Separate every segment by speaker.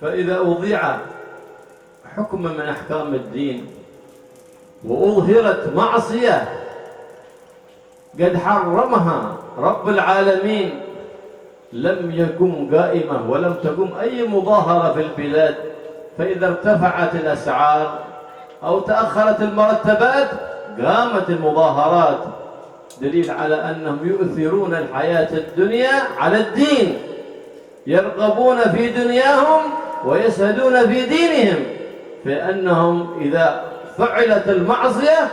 Speaker 1: فإذا أضيع حكم من أحكام الدين وأظهرت معصية قد حرمها رب العالمين لم يقم قائمة ولم تقم أي مظاهرة في البلاد، فإذا ارتفعت الأسعار أو تأخرت المرتبات قامت المظاهرات، دليل على أنهم يؤثرون الحياة الدنيا على الدين، يرغبون في دنياهم ويسهدون في دينهم، فإنهم إذا فعلت المعصية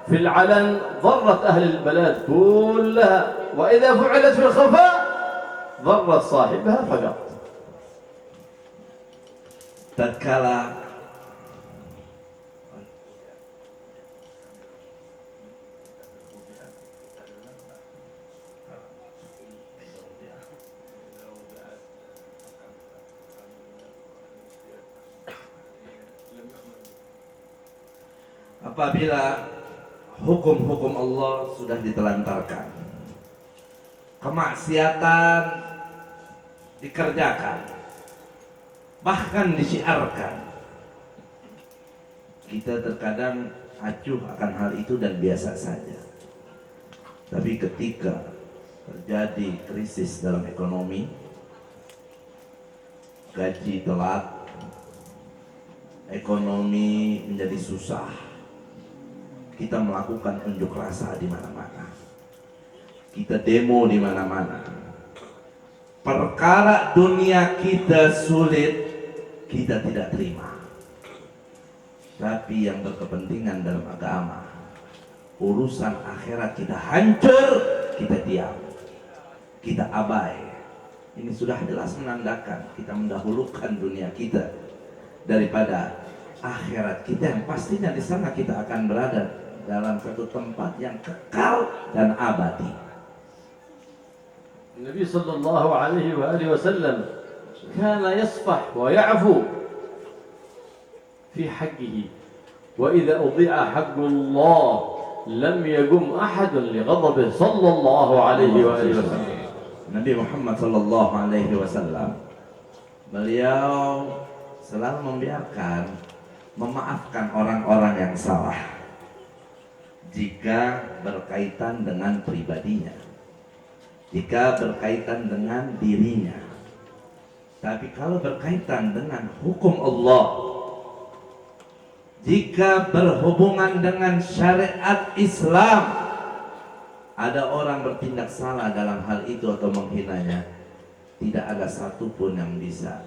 Speaker 1: في العلن ضرت أهل البلاد كلها، وإذا فعلت في الخفاء ضرت صاحبها فقط.
Speaker 2: Tatkala apabila hukum-hukum Allah sudah ditelantarkan, kemaksiatan dikerjakan, bahkan disiarkan, kita terkadang acuh akan hal itu dan biasa saja. Tapi ketika terjadi krisis dalam ekonomi, gaji telat, ekonomi menjadi susah, kita melakukan unjuk rasa di mana-mana, kita demo di mana-mana. Perkara dunia kita sulit, kita tidak terima. Tapi yang berkepentingan dalam agama, urusan akhirat kita hancur, kita diam, kita abai. Ini sudah jelas menandakan kita mendahulukan dunia kita daripada akhirat kita, yang pastinya di sana kita akan berada dalam satu tempat yang kekal dan abadi.
Speaker 1: النبي صلى الله عليه وآله وسلم كان يصفح ويعفو في حقه، وإذا أضيع حق الله لم يقم أحد لغضبه صلى الله عليه وآله وسلم.
Speaker 2: Nabi Muhammad sallallahu alaihi wasallam, beliau selalu membiarkan, memaafkan orang-orang yang salah jika berkaitan dengan pribadinya, jika berkaitan dengan dirinya. Tapi kalau berkaitan dengan hukum Allah, jika berhubungan dengan syariat Islam, ada orang bertindak salah dalam hal itu atau menghinanya, tidak ada satupun yang bisa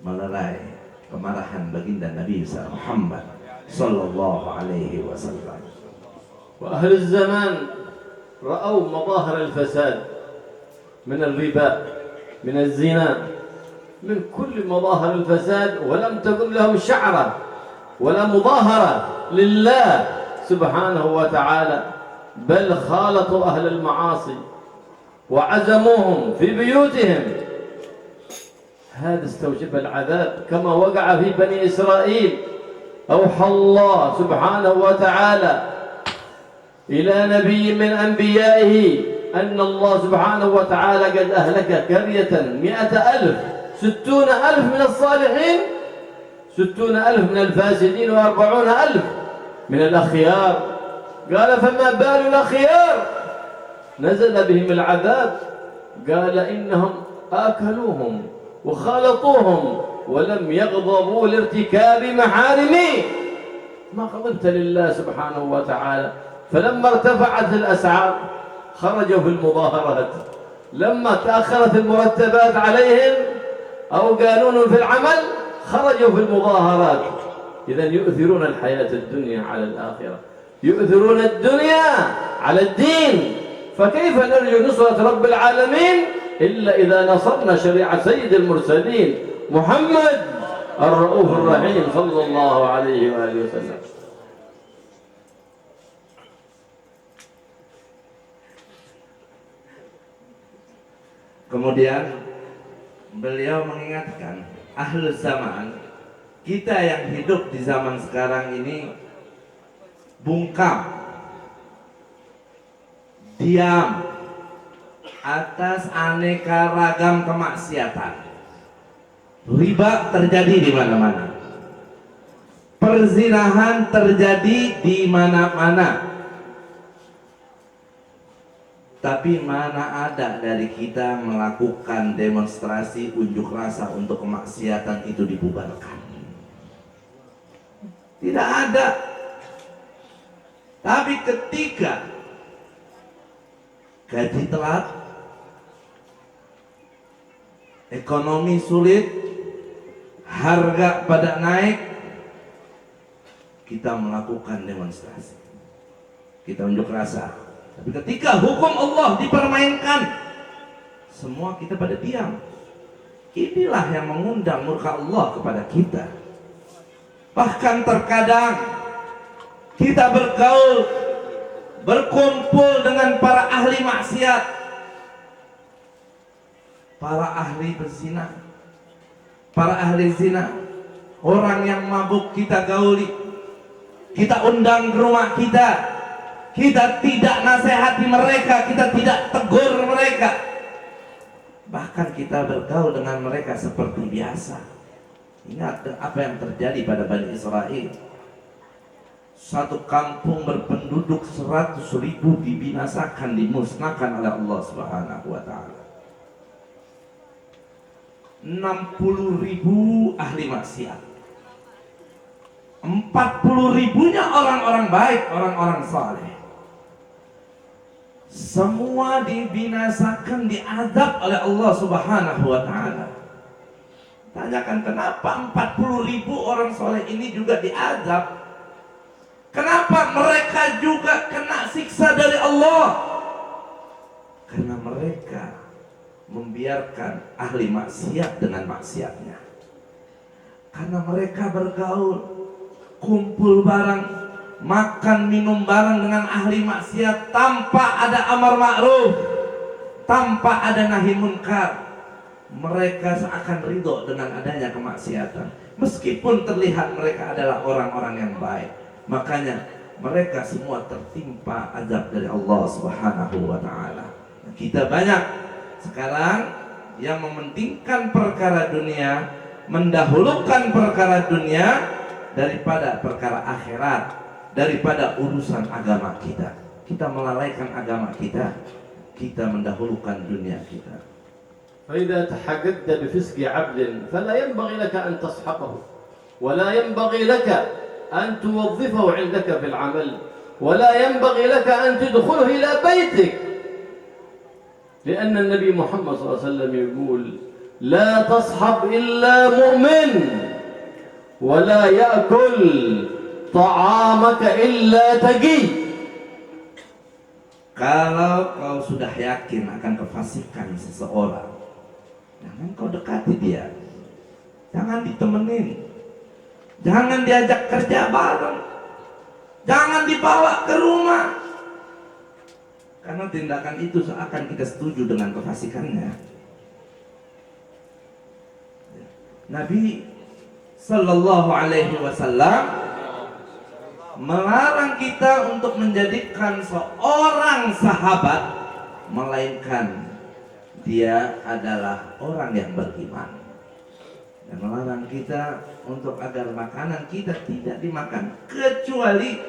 Speaker 2: melerai kemarahan baginda Nabi Muhammad sallallahu alaihi wasallam.
Speaker 1: وأهل الزمان رأوا مظاهر الفساد من الربا، من الزنا، من كل مظاهر الفساد، ولم تقم لهم شعرة ولا مظاهرة لله سبحانه وتعالى، بل خالطوا أهل المعاصي وعزموهم في بيوتهم. هذا استوجب العذاب كما وقع في بني إسرائيل. أوحى الله سبحانه وتعالى إلى نبي من أنبيائه أن الله سبحانه وتعالى قد أهلك قرية 100,000، 60,000 من الصالحين، 60,000 من الفاسدين، و40,000 من الأخيار. قال فما بال الأخيار؟ نزل بهم العذاب، قال إنهم آكلوهم وخالطوهم ولم يغضبوا لارتكاب محارمه. ما غضبت لله سبحانه وتعالى. فلما ارتفعت الأسعار خرجوا في المظاهرات، لما تأخرت المرتبات عليهم أو قانون في العمل خرجوا في المظاهرات. إذن يؤثرون الحياة الدنيا على الآخرة، يؤثرون الدنيا على الدين. فكيف نرجو نصرة رب العالمين إلا إذا نصرنا شريعة سيد المرسلين محمد الرؤوف الرحيم صلى الله عليه وآله وسلم.
Speaker 2: Kemudian beliau mengingatkan ahlul zaman, kita yang hidup di zaman sekarang ini bungkam, diam atas aneka ragam kemaksiatan. Riba terjadi di mana-mana. Perzinahan terjadi di mana-mana. Tapi mana ada dari kita melakukan demonstrasi unjuk rasa untuk kemaksiatan itu dibubarkan? Tidak ada. Tapi ketika gaji telat, ekonomi sulit, harga pada naik, kita melakukan demonstrasi, kita unjuk rasa. Tapi ketika hukum Allah dipermainkan, semua kita pada diam. Inilah yang mengundang murka Allah kepada kita. Bahkan terkadang kita bergaul, berkumpul dengan para ahli maksiat, para ahli berzina, para ahli zina, orang yang mabuk kita gauli, kita undang ke rumah kita. Kita tidak nasihati mereka, kita tidak tegur mereka. Bahkan kita bergaul dengan mereka seperti biasa. Ingat apa yang terjadi pada Bani Israel. Satu kampung berpenduduk 100.000 dibinasakan, dimusnahkan oleh Allah Subhanahu wa taala. 60.000 ahli maksiat. 40.000-nya orang-orang baik, orang-orang saleh. Semua dibinasakan, diazab oleh Allah Subhanahu wa taala. Tanyakan kenapa 40.000 orang soleh ini juga diazab? Kenapa mereka juga kena siksa dari Allah? Karena mereka membiarkan ahli maksiat dengan maksiatnya. Karena mereka bergaul, kumpul bareng, makan minum bareng dengan ahli maksiat tanpa ada amar ma'ruf, tanpa ada nahi munkar. Mereka seakan ridho dengan adanya kemaksiatan, meskipun terlihat mereka adalah orang-orang yang baik. Makanya mereka semua tertimpa azab dari Allah Subhanahu wa taala. Kita banyak sekarang yang mementingkan perkara dunia, mendahulukan perkara dunia daripada perkara akhirat, daripada urusan agama kita. Kita melalaikan agama kita, kita mendahulukan dunia kita.
Speaker 1: فإذا تحققت بفسق عبد فلا ينبغي لك أن تصحبه ولا ينبغي لك أن توظفه عندك في العمل ولا ينبغي لك أن تدخله إلى بيتك لأن النبي محمد صلى الله عليه وسلم يقول لا تصحب إلا مؤمن ولا يأكل طعامك إلا تقي.
Speaker 2: Kalau kau sudah yakin akan kefasikan seseorang, jangan kau dekati dia, jangan ditemenin, jangan diajak kerja bareng, jangan dibawa ke rumah, karena tindakan itu seakan kita setuju dengan kefasikannya. Nabi Sallallahu Alaihi Wasallam melarang kita untuk menjadikan seorang sahabat melainkan dia adalah orang yang beriman, dan melarang kita untuk agar makanan kita tidak dimakan kecuali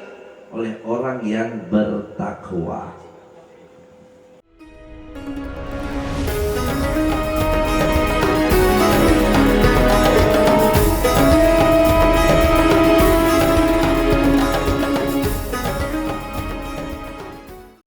Speaker 2: oleh orang yang bertakwa.